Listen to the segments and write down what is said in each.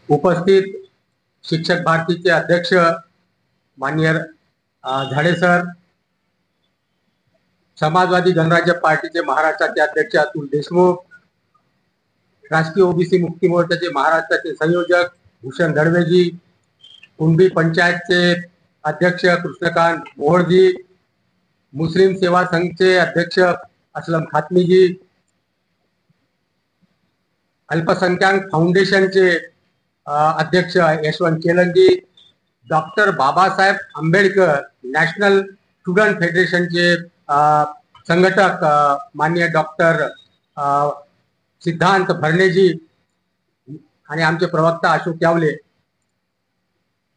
उपस्थित शिक्षक भारतीचे अध्यक्ष माननीय झाडे सर, समाजवादी गणराज्य पार्टीचे महाराष्ट्राचे अध्यक्ष अतुल देशमुख, राष्ट्रीय ओबीसी मुक्ती मोर्चाचे महाराष्ट्राचे संयोजक भूषण दळवेजी, कुणबी पंचायतचे अध्यक्ष कृष्णकांत मोहोळजी, मुस्लिम सेवा संघचे अध्यक्ष असलम खातमीजी, अल्पसंख्याक फाउंडेशनचे अध्यक्ष यशवंत केलनजी, doctor Babasaheb Ambedkar national student फेडरेशनचे संघटक माननीय डॉक्टर सिद्धांत भरणेजी आणि आमचे प्रवक्ता अशोक यावले.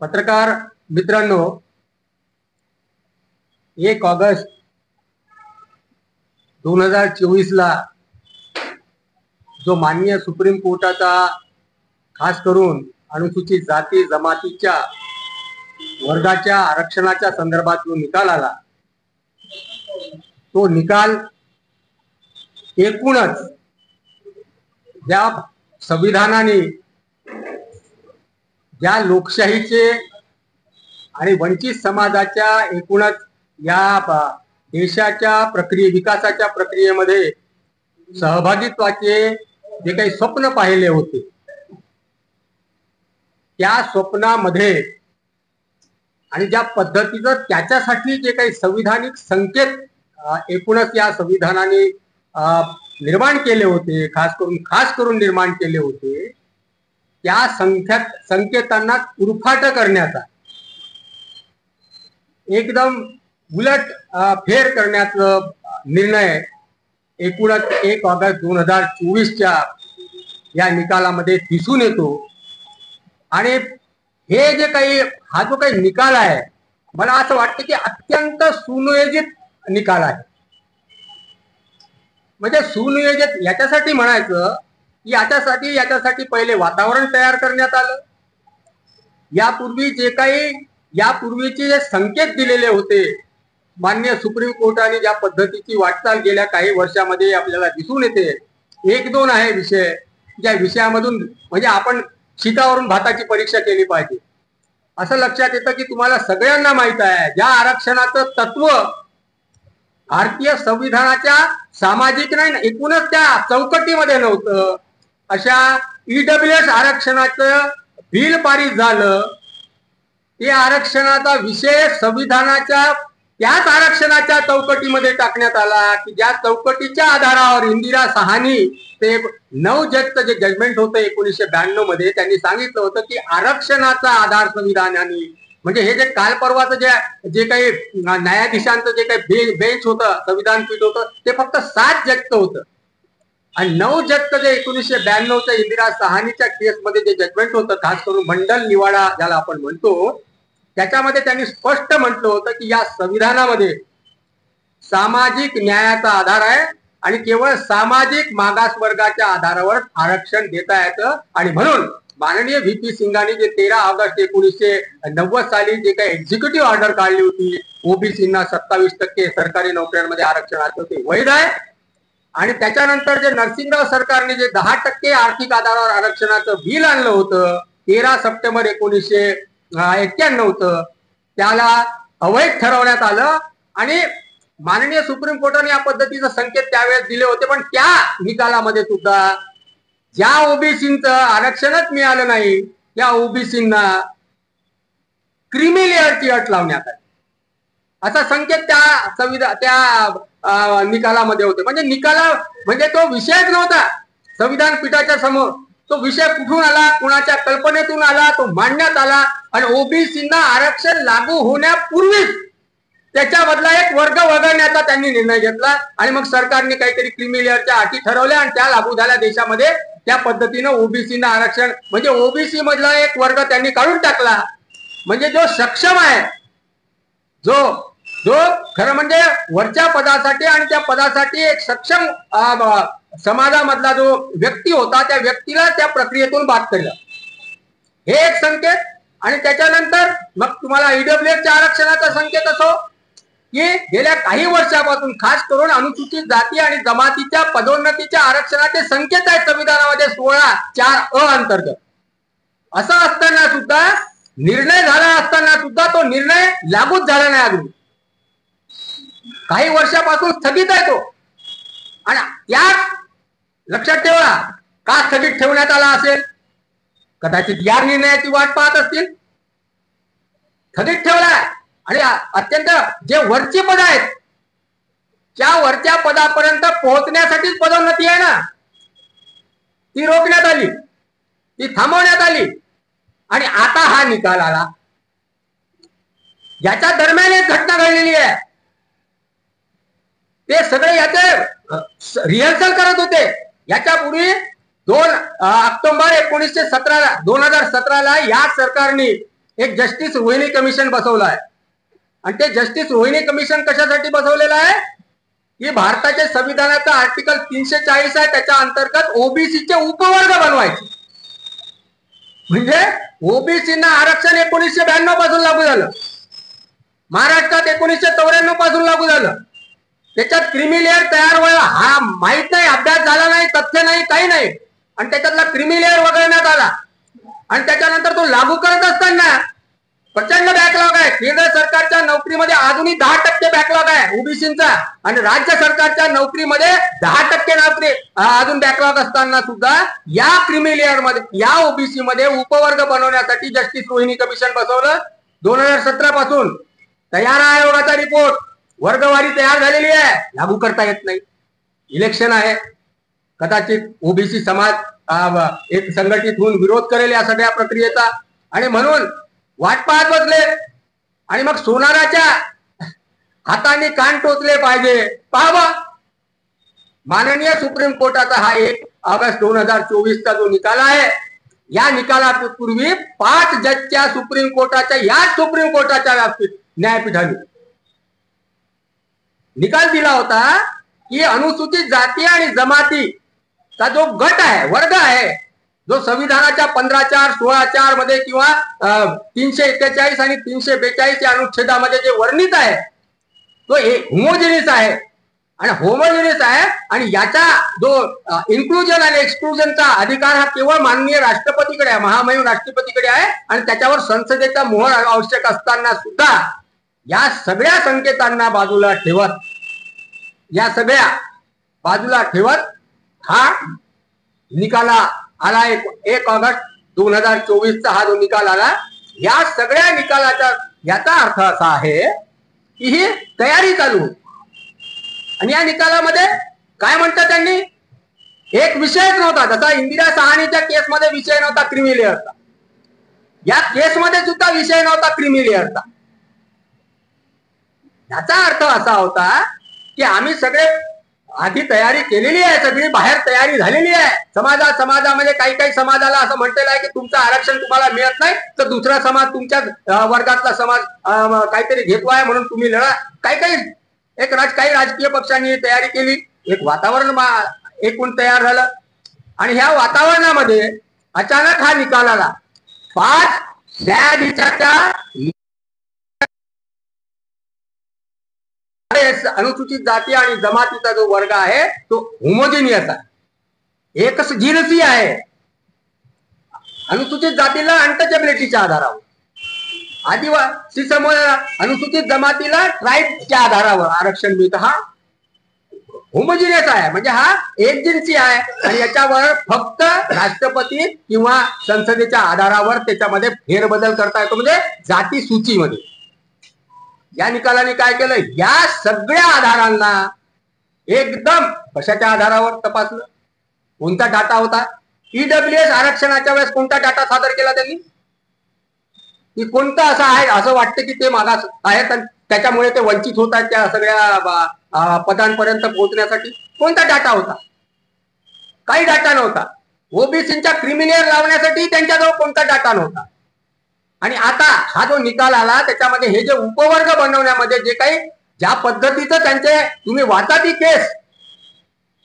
पत्रकार मित्रांनो, 1 ऑगस्ट 2024 ला जो माननीय सुप्रीम कोर्टाचा खास करून अनुसूचित जाती जमातीच्या वर्गाच्या आरक्षणाच्या संदर्भात जो निकाल आला, तो निकाल एकूणच ज्या संविधानाने ज्या लोकशाहीचे आणि वंचित समाजाच्या एकूणच या देशाच्या विकासाच्या प्रक्रियेमध्ये सहभागित्वाचे जे काही स्वप्न पाहिले होते, त्या स्वप्नामध्ये आणि ज्या पद्धतीचं त्याच्यासाठी जे काही संविधानिक संकेत एकूणच या संविधानाने निर्माण केले होते, खास करून निर्माण केले होते, त्या संकेतांना उरफाट करण्याचा, एकदम उलट फेर करण्याचा निर्णय एकूणच 1 ऑगस्ट 2024च्या या निकालामध्ये दिसून येतो. आणि हे जे काही हा जो काही निकाल आहे, मला असं वाटतं की अत्यंत सुनियोजित निकाल आहे. म्हणजे सुनियोजित याच्यासाठी म्हणायचं की याच्यासाठी पहिले वातावरण तयार करण्यात आलं. यापूर्वीचे जे संकेत दिलेले होते माननीय सुप्रीम कोर्टाने, ज्या पद्धतीची वाटचाल गेल्या काही वर्षामध्ये आपल्याला दिसून येते, 1-2 आहे विषय, ज्या विषयामधून म्हणजे आपण शितावरून भाताची परीक्षा केली पाहिजे. असं लक्षात येतं की तुम्हाला सगळ्यांना माहित आहे, ज्या आरक्षणाचं तत्व भारतीय संविधानाच्या सामाजिक नाही, एकूणच त्या चौकटीमध्ये नव्हतं, अशा ईडब्ल्यूएस आरक्षणाचं बिल पारित झालं. ते आरक्षणाचा विषय संविधानाच्या त्याच आरक्षणाच्या चौकटीमध्ये टाकण्यात आला की ज्या चौकटीच्या आधारावर इंदिरा साहानी ते 9 जजचं जे जजमेंट होतं 1992 मध्ये, त्यांनी सांगितलं होतं की आरक्षणाचा आधार संविधानाने, म्हणजे हे जे काल परवाचं जे काही न्यायाधीशांचं जे काही बेंच होतं, संविधान पीठ होतं, ते फक्त 7 जजचं होतं. आणि 9 जजचं जे 1992च्या इंदिरा साहानीच्या केसमध्ये जे जजमेंट होतं, खास करून मंडल निवाडा ज्याला आपण म्हणतो, त्याच्यामध्ये त्यांनी स्पष्ट म्हटलं होतं की या संविधानामध्ये सामाजिक न्यायाचा आधार आहे आणि केवळ सामाजिक मागासवर्गाच्या आधारावर आरक्षण देता येतं. आणि म्हणून माननीय व्ही.पी. सिंगांनी जे 13 ऑगस्ट 1990 साली जे काही एक्झिक्युटिव्ह ऑर्डर काढली होती, ओबीसींना 27% सरकारी नोकऱ्यांमध्ये आरक्षणाचं, ते वैध आहे. आणि त्याच्यानंतर जे नरसिंहराव सरकारने जे 10% आर्थिक आधारावर आरक्षणाचं बिल आणलं होतं 13 सप्टेंबर 1991, त्याला अवैध ठरवण्यात आलं. आणि माननीय सुप्रीम कोर्टाने या पद्धतीचे संकेत त्यावेळेस दिले होते. पण त्या निकालामध्ये सुद्धा ज्या ओबीसींचं आरक्षणच मिळालं नाही, त्या ओबीसींना क्रीमी लेअरची अट लावण्यात आली, असा संकेत त्या निकालामध्ये होते. म्हणजे तो विषयच नव्हता संविधान पीठाच्या समोर. तो विषय कुठून आला, कुणाच्या कल्पनेतून आला, तो मांडण्यात आला. आणि ओबीसींना आरक्षण लागू होण्यापूर्वीच त्याच्यामधला एक वर्ग वगळण्याचा त्यांनी निर्णय घेतला. आणि मग सरकारने काहीतरी क्रीमी लेअरच्या अटी ठरवल्या आणि त्या लागू झाल्या देशामध्ये. त्या पद्धतीनं ओबीसींना आरक्षण, म्हणजे ओबीसी मधला एक वर्ग त्यांनी काढून टाकला. म्हणजे जो सक्षम आहे, जो खरं म्हणजे वरच्या पदासाठी आणि त्या पदासाठी एक सक्षम समाजामधला जो व्यक्ती होता, त्या व्यक्तीला त्या प्रक्रियेतून बाद केलं, हे एक संकेत. आणि त्याच्यानंतर मग तुम्हाला ईडब्ल्यूएसच्या आरक्षणाचा संकेत असो, की गेल्या काही वर्षापासून खास करून अनुसूचित जाती आणि जमातीच्या पदोन्नतीच्या आरक्षणाचे संकेत आहेत संविधानामध्ये 16(4)अ अंतर्गत. असं असताना सुद्धा, निर्णय झाला असताना सुद्धा तो निर्णय लागूच झाला नाही अजून. काही वर्षापासून स्थगित आहे तो. आणि त्या लक्षात ठेवा, का स्थगित ठेवण्यात आला असेल? कदाचित या निर्णयाची वाट पाहत असतील. स्थगित ठेवलाय आणि अत्यंत जे वरची पद आहेत त्या वरच्या पदापर्यंत पोहोचण्यासाठीच पदोन्नती आहे ना, ती रोखण्यात आली, ती थांबवण्यात आली. आणि आता हा निकाल आला, याच्या दरम्यान एक घटना घडलेली आहे. ते सगळे याचे रिहर्सल करत होते. याच्या पूर्वी 2 ऑक्टोबर 2017ला या सरकारने एक जस्टिस रोहिणी कमिशन बसवलं आहे. आणि ते जस्टिस रोहिणी कमिशन कशासाठी बसवलेलं आहे की भारताच्या संविधानाचा आर्टिकल 340 आहे, त्याच्या अंतर्गत ओबीसीचे उपवर्ग बनवायचे. म्हणजे ओबीसीना आरक्षण 1992 पासून लागू झालं, महाराष्ट्रात 1994 पासून लागू झालं. त्याच्यात क्रिमी लेअर तयार व्हायला हा माहित नाही, अभ्यास झाला नाही, तथ्य नाही, काही नाही. आणि त्याच्यातला क्रिमी लेअर वगळण्यात आला. आणि त्याच्यानंतर तो लागू करत असताना प्रचंड बॅकलॉग आहे. केंद्र सरकारच्या नोकरीमध्ये अजूनही 10% बॅकलॉग आहे ओबीसीचा, आणि राज्य सरकारच्या नोकरीमध्ये 10% नोकरी अजून बॅकलॉग असताना सुद्धा या क्रिमी लेअर मध्ये, या ओबीसी मध्ये उपवर्ग बनवण्यासाठी जस्टिस रोहिणी कमिशन बसवलं. 2017 पासून तयार आयोगाचा रिपोर्ट, वर्गवारी तयार झालेली आहे, लागू करता येत नाही. इलेक्शन आहे, कदाचित ओबीसी समाज एक संघटित होऊन विरोध करेल या सगळ्या प्रक्रियेचा. आणि म्हणून वाट पाहत बसले. आणि मग सोनाराच्या हाताने कान टोचले पाहिजे. पाहावा, माननीय सुप्रीम कोर्टाचा हा 1 ऑगस्ट 2024चा जो निकाल आहे, या निकालापूर्वी 5 जजच्या सुप्रीम कोर्टाच्या, याच सुप्रीम कोर्टाच्या व्याप्तीत न्यायपीठाने निकाल दिला होता की अनुसूचित जाती आणि जमातीचा जो गट आहे, वर्ग आहे, जो संविधानाच्या 15(4), 16(4) मध्ये किंवा 341 आणि 342 या अनुच्छेदामध्ये जे वर्णित आहे, तो होमोजिनियस आहे. आणि होमोजिनियस आहे, आणि याचा जो इन्क्लुजन आणि एक्सक्लुजनचा अधिकार हा केवळ माननीय राष्ट्रपतीकडे आहे, महामहिम राष्ट्रपतीकडे आहे. आणि त्याच्यावर संसदेचा मोहर आवश्यक असताना सुद्धा या सगळ्या संकेतांना बाजूला ठेवत, या सगळ्या बाजूला ठेवत हा निकाला आला. 1 ऑगस्ट 2024चा हा जो निकाल आला, या सगळ्या निकालाचा याचा अर्थ असा आहे की ही तयारी चालू होती. आणि या निकालामध्ये काय म्हणतात त्यांनी, एक विषयच नव्हता. जसा इंदिरा सहानीच्या केसमध्ये विषय नव्हता क्रिमी लेअरचा, या केसमध्ये सुद्धा विषय नव्हता क्रिमी लेअरचा. याचा अर्थ असा होता की आम्ही सगळे आधी तयारी केलेली आहे, सगळी बाहेर तयारी झालेली आहे. समाजामध्ये काही समाजाला असं म्हटलेलं आहे की तुमचं आरक्षण तुम्हाला मिळत नाही, तर दुसरा समाज, तुमच्या वर्गातला समाज काहीतरी घेतोय म्हणून तुम्ही लढा. काही राजकीय पक्षांनी तयारी केली, एक वातावरण एकूण तयार झालं. आणि ह्या वातावरणामध्ये अचानक हा निकाल आला. 5 न्यायाधीशाच्या अनुसूचित जाती आणि जमातीचा जो वर्ग आहे तो होमोजिनियस आहे, एकच जिनसी आहे. अनुसूचित जातीला अनटचेबिलिटीच्या आधारावर, आदिवासी समाजाला, अनुसूचित जमातीला ट्राईबच्या आधारावर आरक्षण मिळतं. हा होमोजिनियस आहे, म्हणजे हा एक जिन्सी आहे. आणि याच्यावर फक्त राष्ट्रपती किंवा संसदेच्या आधारावर त्याच्यामध्ये फेरबदल करता येतो, म्हणजे जाती सूचीमध्ये. या निकालाने काय केलं, या सगळ्या आधारांना एकदम कशाच्या आधारावर तपासलं, कोणता डाटा होता. ईडब्ल्यूएस आरक्षणाच्या वेळेस कोणता डाटा सादर केला त्यांनी, की कोणतं असं आहे असं वाटतं की ते मागास आहेत आणि त्याच्यामुळे ते वंचित होत आहेत त्या सगळ्या पदांपर्यंत पोहोचण्यासाठी. कोणता डाटा होता, काही डाटा नव्हता. ओबीसीच्या क्रिमिनल लावण्यासाठी त्यांच्याजवळ कोणता डाटा नव्हता. आणि आता हा जो निकाल आला त्याच्यामध्ये हे जे उपवर्ग बनवण्यामध्ये जे काही ज्या पद्धतीचं त्यांचे, तुम्ही वाचा ती केस,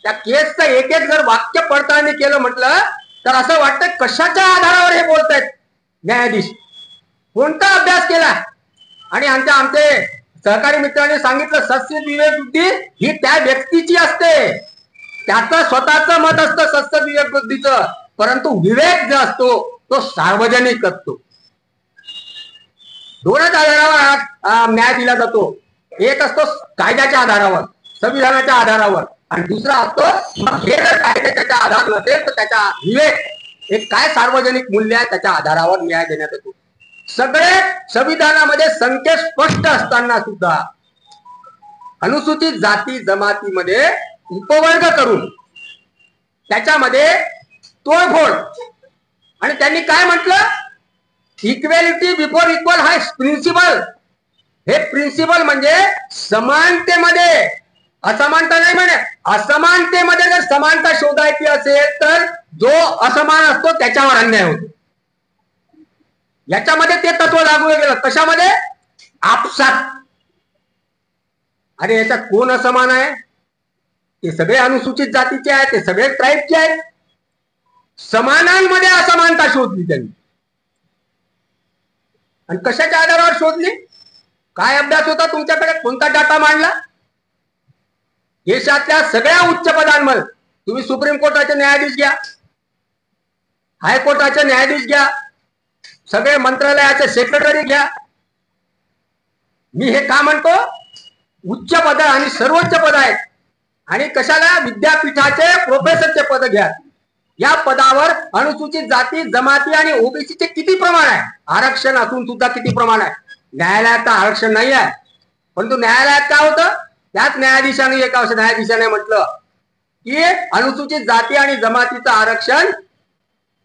त्या केसचं एक जर वाक्य पडताळणी केलं म्हटलं तर असं वाटतं कशाच्या आधारावर हे बोलतायत न्यायाधीश, कोणता अभ्यास केला. आणि आमचे सहकारी मित्रांनी सांगितलं, सस्य विवेक बुद्धी ही त्या व्यक्तीची असते, त्याचं स्वतःचं मत असतं सस्य विवेक बुद्धीचं, परंतु विवेक जो असतो तो सार्वजनिक असतो. दोनच आधारावर न्याय दिला जातो. एक असतो कायद्याच्या आधारावर, संविधानाच्या आधारावर, आणि दुसरा असतो हे जर कायद्याच्या आधार नसेल तर त्याच्या विवेक एक काय सार्वजनिक मूल्य आहे त्याच्या आधारावर न्याय देण्यात येतो. सगळे संविधानामध्ये संकेत स्पष्ट असताना सुद्धा अनुसूचित जाती जमातीमध्ये उपवर्ग करून त्याच्यामध्ये तोडफोड, आणि त्यांनी काय म्हटलं, इक्वॅलिटी बिफोर इक्वल हा प्रिन्सिपल. हे प्रिन्सिपल म्हणजे समानतेमध्ये असमानता नाही, म्हणे असमानतेमध्ये जर समानता शोधायची असेल तर जो असमान असतो त्याच्यावर अन्याय होतो. याच्यामध्ये ते तत्व लागू केलं. कशामध्ये? आपसात. अरे याच्यात कोण असमान आहे? ते सगळे अनुसूचित जातीचे आहेत, ते सगळे ट्राईबचे आहेत. समानांमध्ये असमानता शोधली त्यांनी. आणि कशाच्या आधारावर शोधली? काय अभ्यास होता तुमच्याकडे? कोणता डाटा मांडला? देशातल्या सगळ्या उच्च पदांवर तुम्ही सुप्रीम कोर्टाचे न्यायाधीश घ्या, हायकोर्टाचे न्यायाधीश घ्या, सगळे मंत्रालयाचे सेक्रेटरी घ्या. मी हे का म्हणतो? उच्च पद आणि सर्वोच्च पद आहेत, आणि कशाला? विद्यापीठाचे प्रोफेसरचे पद घ्या. या पदावर अनुसूचित जाती जमाती आणि ओबीसीचे किती प्रमाण आहे? आरक्षण असून सुद्धा किती प्रमाण आहे? न्यायालयात तर आरक्षण नाही आहे, परंतु न्यायालयात काय होतं? त्याच न्यायाधीशाने एका न्यायाधीशाने म्हटलं की अनुसूचित जाती आणि जमातीचं आरक्षण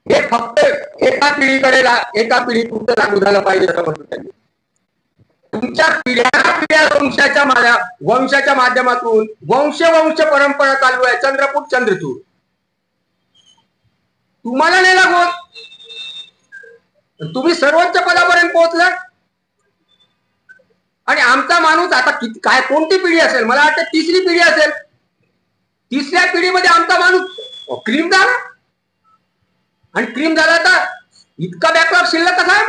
हे फक्त एका पिढीपुरतं लागू झालं पाहिजे असं म्हणतो त्यांनी. तुमच्या पिढ्या वंशाच्या माध्यमातून वंश परंपरा चालू आहे. चंद्रपूर चंद्रचूड तुम्हाला नाही लागू, तुम्ही सर्वोच्च पदापर्यंत पोहोचला. आणि आमचा माणूस आता किती काय कोणती पिढी असेल? मला वाटतं तिसरी पिढी असेल. तिसऱ्या पिढीमध्ये आमचा माणूस क्रीम झाला, आणि क्रीम झाला तर इतका बॅकलॉग शिल्लक कसा आहे?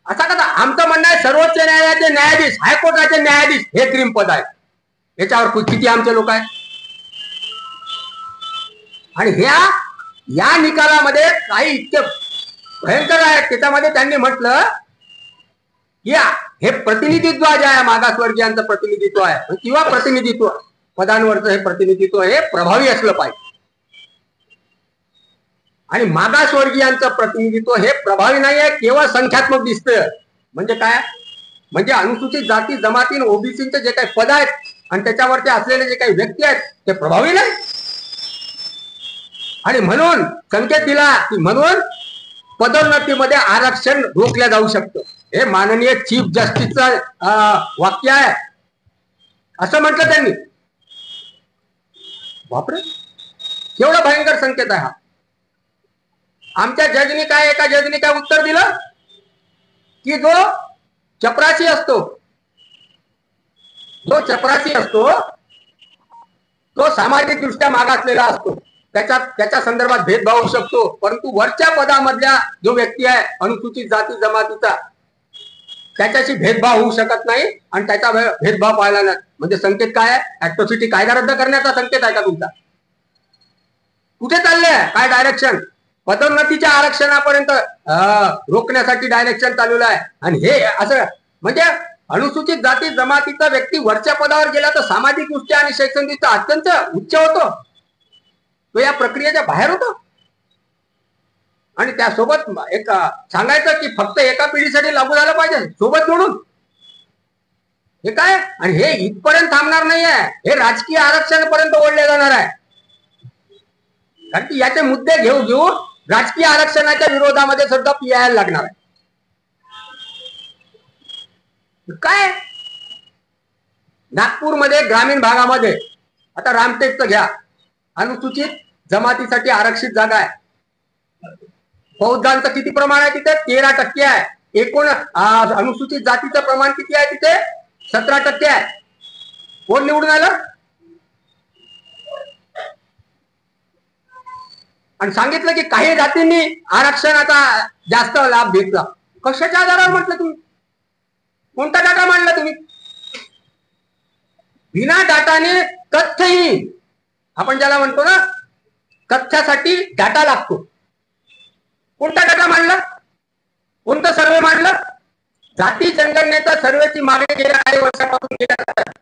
असा कसा? आमचं म्हणणं आहे सर्वोच्च न्यायालयाचे न्यायाधीश, हायकोर्टाचे न्यायाधीश हे क्रीम पद आहे. याच्यावर किती आमचे लोक आहेत? आणि या निकालामध्ये काही इतके भयंकर आहेत. त्याच्यामध्ये त्यांनी म्हटलं की हे प्रतिनिधित्व जे आहे, मागासवर्गीयांचं प्रतिनिधित्व आहे किंवा प्रतिनिधित्व पदांवरचं हे प्रतिनिधित्व हे प्रभावी असलं पाहिजे. आणि मागासवर्गीयांचं प्रतिनिधित्व हे प्रभावी नाही आहे, केवळ संख्यात्मक दिसतं. म्हणजे काय? म्हणजे अनुसूचित जाती जमाती ओबीसीचे जे काही पद आहेत आणि त्याच्यावरचे असलेले जे काही व्यक्ती आहेत ते प्रभावी नाही. आणि म्हणून संकेत दिला की म्हणून पदोन्नतीमध्ये आरक्षण रोखल्या जाऊ शकतं. हे माननीय चीफ जस्टिसचं वाक्य आहे, असं म्हटलं त्यांनी. बापरे, केवढा भयंकर संकेत आहे हा. आमच्या जजनी काय, एका जजनी काय उत्तर दिलं की जो चपरासी असतो तो सामाजिक दृष्ट्या मागासलेला असतो, त्याच्या संदर्भात भेदभाव होऊ शकतो. परंतु वरच्या पदामधल्या जो व्यक्ती आहे अनुसूचित जाती जमातीचा त्याच्याशी भेदभाव होऊ शकत नाही, आणि त्याचा भेदभाव पाहायला नाही. म्हणजे संकेत काय आहे? ऍट्रॉसिटी कायदा रद्द करण्याचा संकेत आहे का तुमचा? कुठे चालले? काय डायरेक्शन? पदोन्नतीच्या आरक्षणापर्यंत रोखण्यासाठी डायरेक्शन चालवलं आहे. आणि हे असं म्हणजे अनुसूचित जाती जमातीचा व्यक्ती वरच्या पदावर गेला तर सामाजिक दृष्ट्या आणि शैक्षणिक अत्यंत उच्च होतो, तो या प्रक्रियेच्या बाहेर होतो. आणि त्यासोबत एक सांगायचं की फक्त एका पिढीसाठी लागू झालं पाहिजे सोबत जोडून, हे काय? आणि हे इथपर्यंत थांबणार नाही आहे, हे राजकीय आरक्षणापर्यंत ओढले जाणार आहे. कारण की याचे मुद्दे घेऊन राजकीय आरक्षणाच्या विरोधामध्ये सुद्धा पियायला लागणार आहे. काय नागपूरमध्ये ग्रामीण भागामध्ये आता रामटेकचं घ्या, अनुसूचित जमातीसाठी आरक्षित जागा आहे. बौद्धांचं किती प्रमाण आहे तिथे? 13% आहे. एकूण अनुसूचित जातीचं प्रमाण किती आहे तिथे? 17% आहे. कोण निवडून आलं? आणि सांगितलं की काही जातींनी आरक्षणाचा जास्त लाभ घेतला. कशाच्या आधारावर म्हटलं तुम्ही? कोणता डाटा मांडला तुम्ही? बिना डाटाने तथ्यहीन, आपण ज्याला म्हणतो ना कक्षासाठी डाटा लागतो. कोणता डाटा मांडला, कोणता सर्वे मांडला? जाती जनगणनेचा सर्वेची मागणी गेल्या काही वर्षापासून केल्या जातात.